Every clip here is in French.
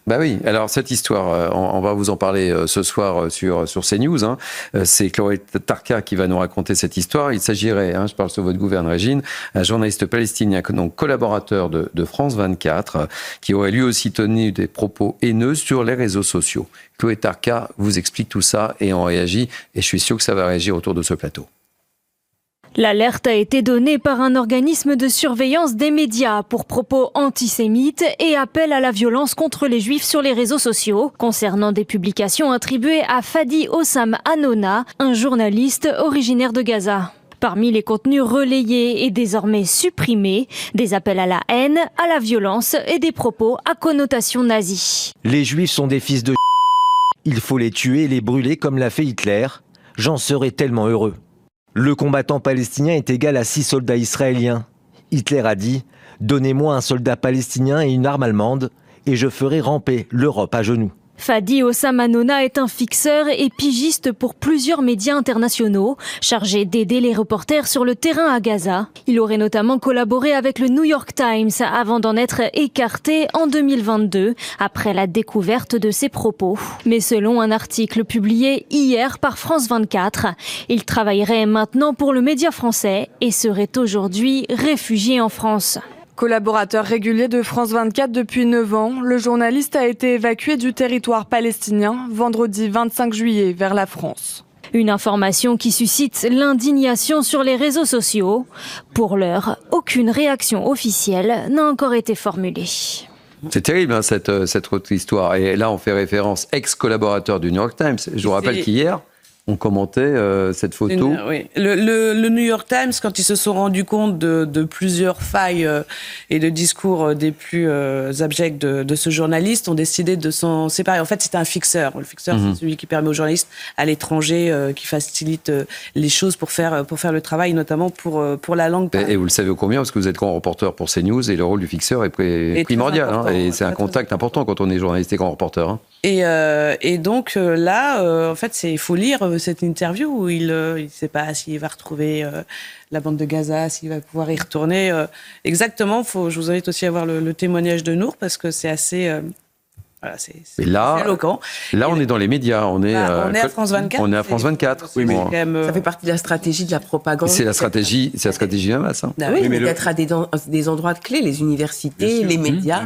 Bah oui, alors cette histoire, on va vous en parler ce soir sur CNews. C'est Chloé Tarka qui va nous raconter cette histoire. Il s'agirait, je parle sous votre gouverne Régine, un journaliste palestinien, donc collaborateur de France 24, qui aurait lui aussi tenu des propos haineux sur les réseaux sociaux. Chloé Tarka vous explique tout ça et on réagit. Et je suis sûr que ça va réagir autour de ce plateau. L'alerte a été donnée par un organisme de surveillance des médias pour propos antisémites et appel à la violence contre les juifs sur les réseaux sociaux, concernant des publications attribuées à Fadi Ossam Anona, un journaliste originaire de Gaza. Parmi les contenus relayés et désormais supprimés, des appels à la haine, à la violence et des propos à connotation nazie. Les juifs sont des fils de il faut les tuer et les brûler comme l'a fait Hitler. J'en serais tellement heureux. Le combattant palestinien est égal à 6 soldats israéliens. Hitler a dit « Donnez-moi un soldat palestinien et une arme allemande, et je ferai ramper l'Europe à genoux ». Fadi Ossam Anona est un fixeur et pigiste pour plusieurs médias internationaux, chargé d'aider les reporters sur le terrain à Gaza. Il aurait notamment collaboré avec le New York Times avant d'en être écarté en 2022, après la découverte de ses propos. Mais selon un article publié hier par France 24, il travaillerait maintenant pour le média français et serait aujourd'hui réfugié en France. Collaborateur régulier de France 24 depuis 9 ans, le journaliste a été évacué du territoire palestinien vendredi 25 juillet vers la France. Une information qui suscite l'indignation sur les réseaux sociaux. Pour l'heure, aucune réaction officielle n'a encore été formulée. C'est terrible cette autre histoire. Et là, on fait référence ex-collaborateur du New York Times. Je vous rappelle qu'hier, on commentait cette photo. Oui. Le New York Times, quand ils se sont rendus compte de plusieurs failles et de discours des plus abjects de ce journaliste, ont décidé de s'en séparer. En fait, c'est un fixeur. Le fixeur, c'est celui qui permet aux journalistes à l'étranger, qui facilite les choses pour faire le travail, notamment pour la langue. Et vous le savez combien, parce que vous êtes grand reporter pour CNews, et le rôle du fixeur est primordial. Et c'est un contact important quand on est journaliste et grand reporter. Et donc là, en fait, il faut lire cette interview où il ne sait pas s'il va retrouver la bande de Gaza, s'il va pouvoir y retourner. Exactement, je vous invite aussi à voir le témoignage de Nour, parce que c'est assez... c'est éloquent. Là, on est dans les médias. On est à France 24. On est à France 24. Oui, mais ça fait partie de la stratégie de la propagande. C'est la stratégie Hamas. Oui, mais d'être à des endroits clés, les universités, les médias.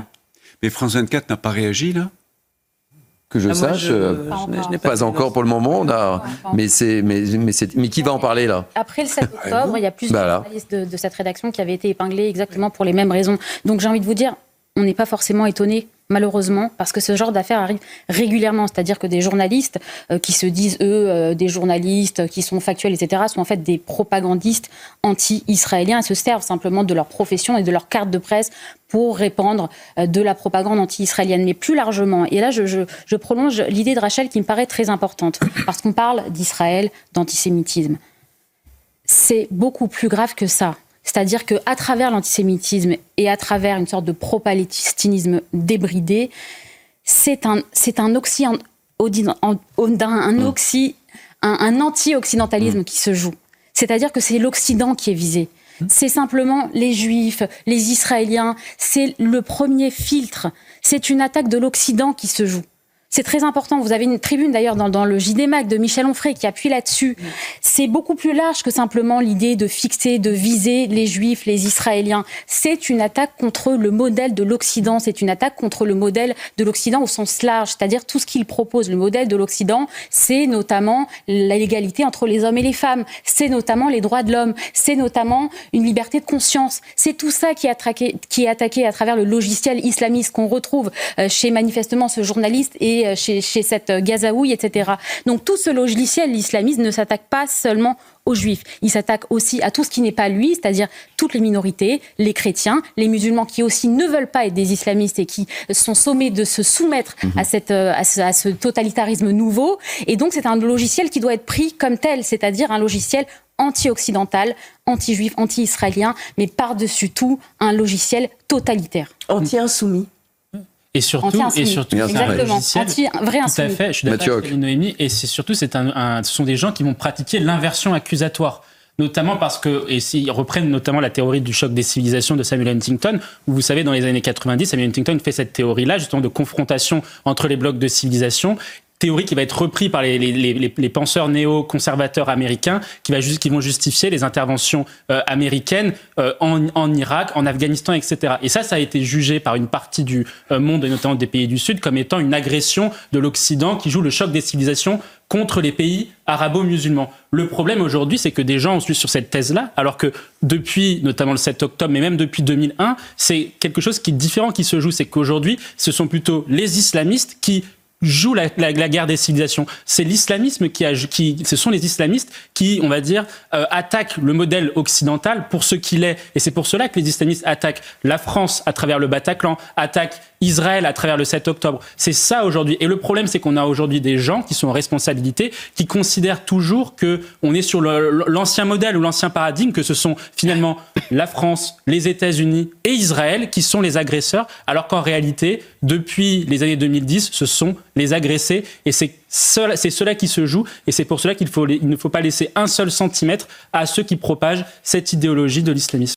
Mais France 24 n'a pas réagi, là ? Que je sache, je n'ai pas encore pour le moment. Mais qui va en parler là ? Après le 7 octobre, il y a plusieurs journalistes de cette rédaction qui avaient été épinglés exactement pour les mêmes raisons. Donc j'ai envie de vous dire, on n'est pas forcément étonnés, malheureusement, parce que ce genre d'affaires arrive régulièrement. C'est-à-dire que des journalistes qui se disent, eux, des journalistes qui sont factuels, etc., sont en fait des propagandistes anti-israéliens et se servent simplement de leur profession et de leur carte de presse pour répandre de la propagande anti-israélienne. Mais plus largement, et là je prolonge l'idée de Rachel qui me paraît très importante, parce qu'on parle d'Israël, d'antisémitisme. C'est beaucoup plus grave que ça. C'est-à-dire qu'à travers l'antisémitisme et à travers une sorte de pro-palestinisme débridé, c'est un anti-occidentalisme qui se joue. C'est-à-dire que c'est l'Occident qui est visé. C'est simplement les Juifs, les Israéliens. C'est le premier filtre. C'est une attaque de l'Occident qui se joue. C'est très important. Vous avez une tribune d'ailleurs dans le JD Mag de Michel Onfray qui appuie là-dessus. C'est beaucoup plus large que simplement l'idée de fixer, de viser les Juifs, les Israéliens. C'est une attaque contre le modèle de l'Occident. C'est une attaque contre le modèle de l'Occident au sens large, c'est-à-dire tout ce qu'il propose. Le modèle de l'Occident, c'est notamment l'égalité entre les hommes et les femmes. C'est notamment les droits de l'homme. C'est notamment une liberté de conscience. C'est tout ça qui est attaqué à travers le logiciel islamiste qu'on retrouve chez manifestement ce journaliste et chez cette Gazaoui, etc. Donc tout ce logiciel islamiste ne s'attaque pas seulement aux Juifs. Il s'attaque aussi à tout ce qui n'est pas lui, c'est-à-dire toutes les minorités, les chrétiens, les musulmans qui aussi ne veulent pas être des islamistes et qui sont sommés de se soumettre à ce totalitarisme nouveau. Et donc c'est un logiciel qui doit être pris comme tel, c'est-à-dire un logiciel anti-occidental, anti-juif, anti-israélien, mais par-dessus tout un logiciel totalitaire. Anti-insoumis. Et surtout, exactement. Vrai tout à fait, je suis d'accord avec Noémie, et c'est surtout, ce sont des gens qui vont pratiquer l'inversion accusatoire. notamment parce que, et ils reprennent notamment la théorie du choc des civilisations de Samuel Huntington, où vous savez, dans les années 90, Samuel Huntington fait cette théorie-là, justement, de confrontation entre les blocs de civilisation, théorie qui va être reprise par les penseurs néo-conservateurs américains qui vont justifier les interventions américaines en Irak, en Afghanistan, etc. Et ça a été jugé par une partie du monde, et notamment des pays du Sud, comme étant une agression de l'Occident qui joue le choc des civilisations contre les pays arabo-musulmans. Le problème aujourd'hui, c'est que des gens ont suivi sur cette thèse-là, alors que depuis, notamment le 7 octobre, mais même depuis 2001, c'est quelque chose qui est différent qui se joue. C'est qu'aujourd'hui, ce sont plutôt les islamistes qui joue la guerre des civilisations. C'est l'islamisme ce sont les islamistes qui, on va dire, attaquent le modèle occidental pour ce qu'il est. Et c'est pour cela que les islamistes attaquent la France à travers le Bataclan, attaquent Israël à travers le 7 octobre. C'est ça aujourd'hui. Et le problème, c'est qu'on a aujourd'hui des gens qui sont en responsabilité, qui considèrent toujours que on est sur l'ancien modèle ou l'ancien paradigme, que ce sont finalement la France, les États-Unis et Israël qui sont les agresseurs, alors qu'en réalité, depuis les années 2010, ce sont les agressés, et c'est cela qui se joue, et c'est pour cela il ne faut pas laisser un seul centimètre à ceux qui propagent cette idéologie de l'islamisme.